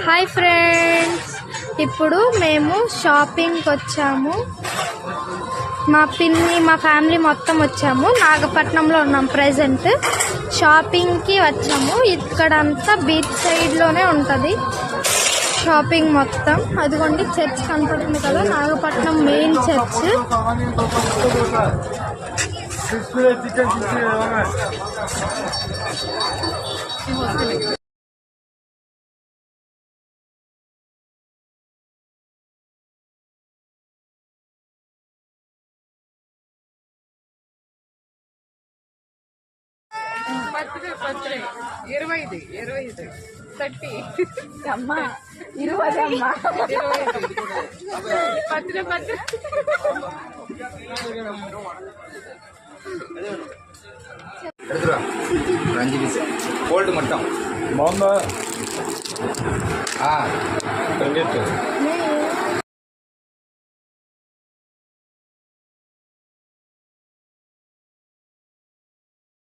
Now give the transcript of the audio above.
Hi friends, ఇప్పుడు మేము షాపింగ్కి వచ్చాము. మా పిన్ని మా ఫ్యామిలీ మొత్తం వచ్చాము. నాగపట్నంలో ఉన్నాం ప్రెజెంట్. షాపింగ్కి వచ్చాము. ఇక్కడంతా బీచ్ సైడ్లోనే ఉంటుంది షాపింగ్ మొత్తం. అదిగోండి చర్చ్ కనపడుతుంది కదా, నాగపట్నం మెయిన్ చర్చ్. పత్రి 25 30 అమ్మా 20 అమ్మా పత్రి కోల్డ్ మొత్తం బాగుందా?